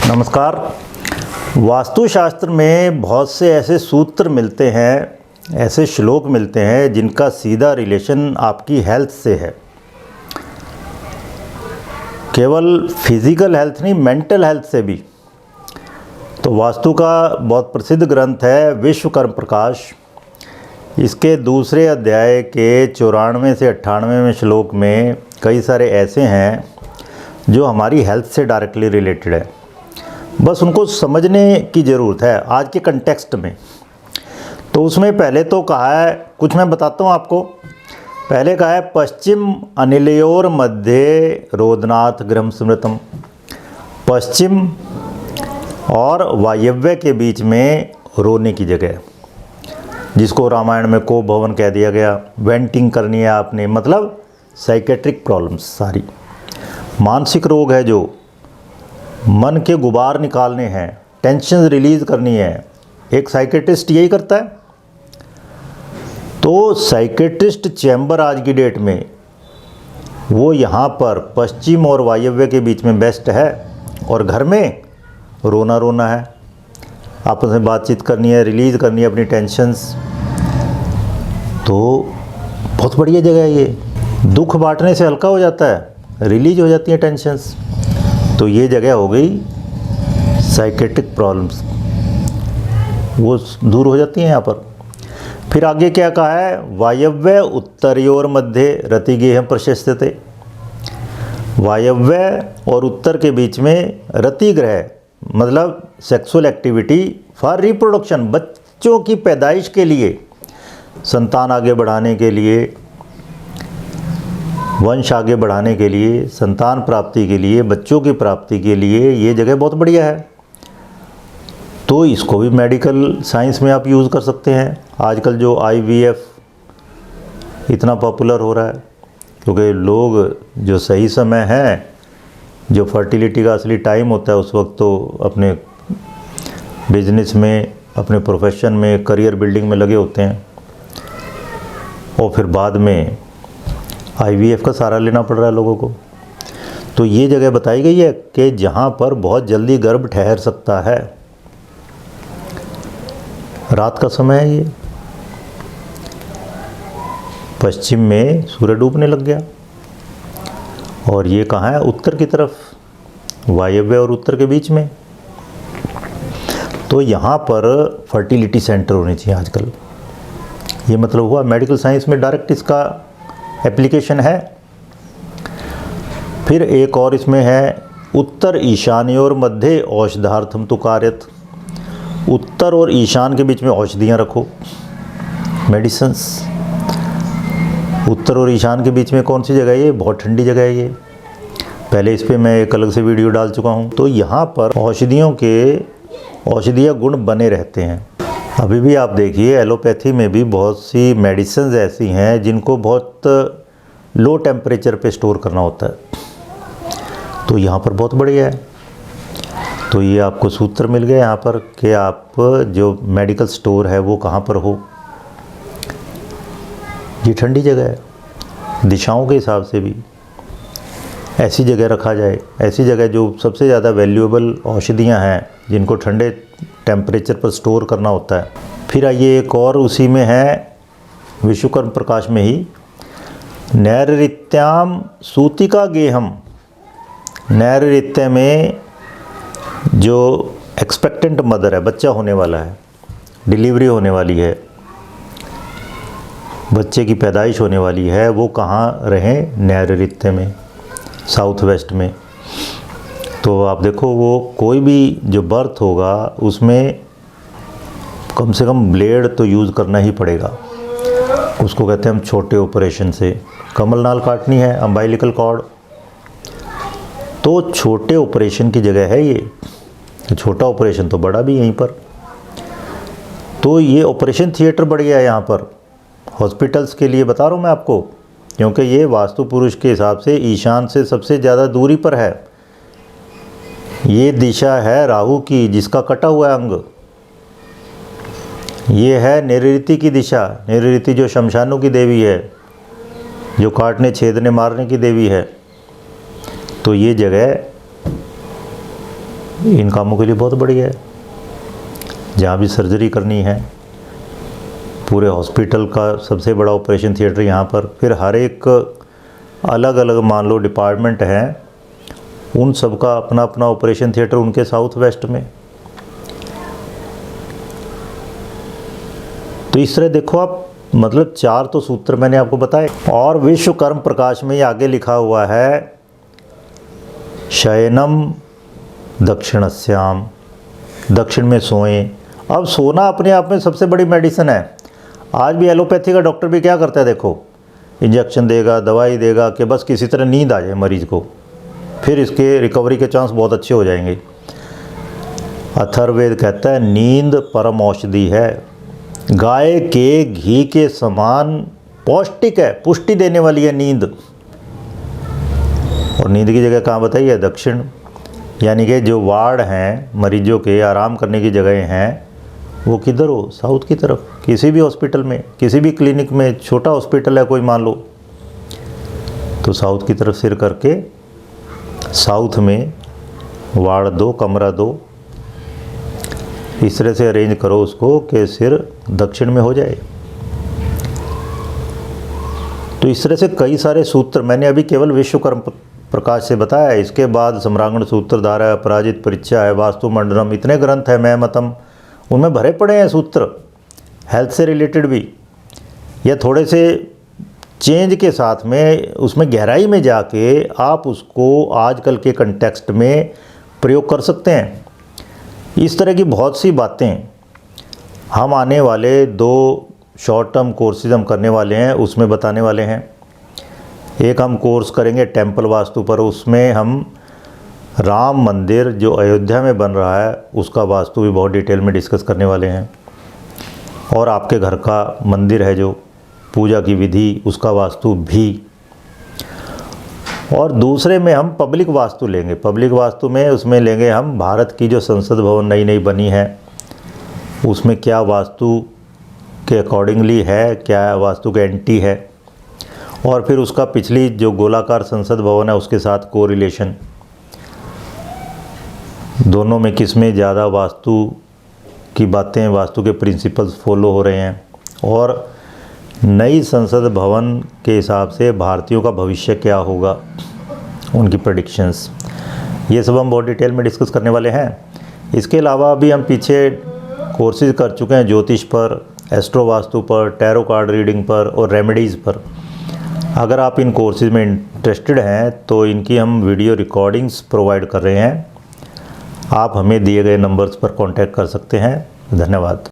नमस्कार। वास्तुशास्त्र में बहुत से ऐसे सूत्र मिलते हैं, ऐसे श्लोक मिलते हैं जिनका सीधा रिलेशन आपकी हेल्थ से है। केवल फिजिकल हेल्थ नहीं, मेंटल हेल्थ से भी। तो वास्तु का बहुत प्रसिद्ध ग्रंथ है विश्वकर्म प्रकाश। इसके दूसरे अध्याय के 94 से 98वें श्लोक में कई सारे ऐसे हैं जो हमारी हेल्थ से डायरेक्टली रिलेटेड है। बस उनको समझने की ज़रूरत है आज के कंटेक्स्ट में। तो उसमें पहले तो कहा है, कुछ मैं बताता हूँ आपको। पहले कहा है पश्चिम अनिलयोर मध्य रोदनाथ गृहम स्मृतम। पश्चिम और वायव्य के बीच में रोने की जगह, जिसको रामायण में को भवन कह दिया गया। वेंटिंग करनी है आपने, मतलब साइकेट्रिक प्रॉब्लम्स, सारी मानसिक रोग है, जो मन के गुबार निकालने हैं, टेंशन रिलीज़ करनी है। एक साइकेट्रिस्ट यही करता है। तो साइकेट्रिस्ट चैम्बर आज की डेट में वो यहाँ पर पश्चिम और वायव्य के बीच में बेस्ट है। और घर में रोना रोना है, आपस में बातचीत करनी है, रिलीज़ करनी है अपनी टेंशन्स। तो बहुत बढ़िया जगह है ये। दुख बांटने से हल्का हो जाता है, रिलीज हो जाती है टेंशन्स। तो ये जगह हो गई साइकेट्रिक प्रॉब्लम्स, वो दूर हो जाती हैं यहाँ पर। फिर आगे क्या कहा है, वायव्य उत्तरयोर मध्य रतिगेह प्रशस्यते। वायव्य और उत्तर के बीच में रति ग्रह, मतलब सेक्सुअल एक्टिविटी फॉर रिप्रोडक्शन, बच्चों की पैदाइश के लिए, संतान आगे बढ़ाने के लिए, वंश आगे बढ़ाने के लिए, संतान प्राप्ति के लिए, बच्चों की प्राप्ति के लिए ये जगह बहुत बढ़िया है। तो इसको भी मेडिकल साइंस में आप यूज़ कर सकते हैं। आजकल जो IVF इतना पॉपुलर हो रहा है, क्योंकि लोग जो सही समय है, जो फर्टिलिटी का असली टाइम होता है, उस वक्त तो अपने बिजनेस में, अपने प्रोफेशन में, करियर बिल्डिंग में लगे होते हैं, और फिर बाद में IVF का सहारा लेना पड़ रहा है लोगों को। तो ये जगह बताई गई है कि जहाँ पर बहुत जल्दी गर्भ ठहर सकता है। रात का समय है ये, पश्चिम में सूर्य डूबने लग गया, और ये कहाँ है, उत्तर की तरफ, वायव्य और उत्तर के बीच में। तो यहाँ पर फर्टिलिटी सेंटर होने चाहिए आजकल। ये मतलब हुआ मेडिकल साइंस में डायरेक्ट इसका एप्लीकेशन है। फिर एक और इसमें है उत्तर ईशान्योर मध्य औषधार्थम तो कार्यत। उत्तर और ईशान के बीच में औषधियाँ रखो, मेडिसिन्स। उत्तर और ईशान के बीच में कौन सी जगह है ये, बहुत ठंडी जगह है ये। पहले इस पर मैं एक अलग से वीडियो डाल चुका हूँ। तो यहाँ पर औषधियों के औषधीय गुण बने रहते हैं। अभी भी आप देखिए, एलोपैथी में भी बहुत सी मेडिसिन्स ऐसी हैं जिनको बहुत लो टेम्परेचर पे स्टोर करना होता है। तो यहाँ पर बहुत बढ़िया है। तो ये आपको सूत्र मिल गया यहाँ पर कि आप जो मेडिकल स्टोर है वो कहाँ पर हो। ये ठंडी जगह है, दिशाओं के हिसाब से भी ऐसी जगह रखा जाए। ऐसी जगह जो सबसे ज़्यादा वैल्यूएबल औषधियाँ हैं, जिनको ठंडे टेम्परेचर पर स्टोर करना होता है। फिर आइए एक और उसी में है, विश्वकर्म प्रकाश में ही, नैरृत्याम सूतिका गेहम। नैरृत्य में जो एक्सपेक्टेंट मदर है, बच्चा होने वाला है, डिलीवरी होने वाली है, बच्चे की पैदाइश होने वाली है, वो कहाँ रहें, नैरृत्य में, साउथ वेस्ट में। तो आप देखो, वो कोई भी जो बर्थ होगा उसमें कम से कम ब्लेड तो यूज़ करना ही पड़ेगा। उसको कहते हैं हम छोटे ऑपरेशन से, कमलनाल काटनी है, अम्बाइलिकल कॉर्ड। तो छोटे ऑपरेशन की जगह है ये। छोटा ऑपरेशन तो बड़ा भी यहीं पर। तो ये ऑपरेशन थिएटर बढ़िया है यहाँ पर, हॉस्पिटल्स के लिए बता रहा हूँ मैं आपको, क्योंकि ये वास्तु पुरुष के हिसाब से ईशान से सबसे ज़्यादा दूरी पर है। ये दिशा है राहु की, जिसका कटा हुआ है अंग। ये है नैऋति की दिशा। नैऋति जो शमशानों की देवी है, जो काटने छेदने मारने की देवी है। तो ये जगह इन कामों के लिए बहुत बढ़िया है। जहाँ भी सर्जरी करनी है, पूरे हॉस्पिटल का सबसे बड़ा ऑपरेशन थिएटर यहाँ पर, फिर हर एक अलग अलग मान लो डिपार्टमेंट हैं, उन सब का अपना अपना ऑपरेशन थिएटर उनके साउथ वेस्ट में। तो इस तरह देखो आप, मतलब 4 तो सूत्र मैंने आपको बताए। और विश्वकर्म प्रकाश में ये आगे लिखा हुआ है शयनम दक्षिणस्याम, दक्षिण में सोएं। अब सोना अपने आप में सबसे बड़ी मेडिसिन है। आज भी एलोपैथी का डॉक्टर भी क्या करता है, देखो इंजेक्शन देगा, दवाई देगा कि बस किसी तरह नींद आ जाए मरीज को, फिर इसके रिकवरी के चांस बहुत अच्छे हो जाएंगे। अथर्ववेद कहता है नींद परम औषधि है, गाय के घी के समान पौष्टिक है, पुष्टि देने वाली है नींद। और नींद की जगह कहाँ बताइए, दक्षिण। यानी कि जो वार्ड हैं मरीजों के आराम करने की जगह हैं, वो किधर हो, साउथ की तरफ। किसी भी हॉस्पिटल में, किसी भी क्लिनिक में, छोटा हॉस्पिटल है कोई मान लो, तो साउथ की तरफ सिर करके साउथ में वार्ड दो, कमरा दो, इस तरह से अरेंज करो उसको कि सिर दक्षिण में हो जाए। तो इस तरह से कई सारे सूत्र मैंने अभी केवल विश्वकर्म प्रकाश से बताया। इसके बाद सम्रांगण सूत्रधार है, अपराजित परीक्षा है, वास्तु मंडलम, इतने ग्रंथ है मैं मतम, उनमें भरे पड़े हैं सूत्र हेल्थ से रिलेटेड भी, या थोड़े से चेंज के साथ में उसमें गहराई में जाके आप उसको आजकल के कंटेक्स्ट में प्रयोग कर सकते हैं। इस तरह की बहुत सी बातें हम आने वाले 2 शॉर्ट टर्म कोर्सेज हम करने वाले हैं, उसमें बताने वाले हैं। एक हम कोर्स करेंगे टेम्पल वास्तु पर, उसमें हम राम मंदिर जो अयोध्या में बन रहा है उसका वास्तु भी बहुत डिटेल में डिस्कस करने वाले हैं। और आपके घर का मंदिर है जो पूजा की विधि, उसका वास्तु भी। और दूसरे में हम पब्लिक वास्तु लेंगे। पब्लिक वास्तु में उसमें लेंगे हम भारत की जो संसद भवन नई नई बनी है, उसमें क्या वास्तु के अकॉर्डिंगली है, क्या वास्तु के एंटी है, और फिर उसका पिछली जो गोलाकार संसद भवन है उसके साथ कोरिलेशन, दोनों में किस में ज़्यादा वास्तु की बातें, वास्तु के प्रिंसिपल्स फॉलो हो रहे हैं, और नई संसद भवन के हिसाब से भारतीयों का भविष्य क्या होगा, उनकी प्रेडिक्शंस, ये सब हम बहुत डिटेल में डिस्कस करने वाले हैं। इसके अलावा भी हम पीछे कोर्सेज कर चुके हैं ज्योतिष पर, एस्ट्रो वास्तु पर, टैरो कार्ड रीडिंग पर और रेमेडीज़ पर। अगर आप इन कोर्सेज में इंटरेस्टेड हैं तो इनकी हम वीडियो रिकॉर्डिंग्स प्रोवाइड कर रहे हैं। आप हमें दिए गए नंबर्स पर कांटेक्ट कर सकते हैं। धन्यवाद।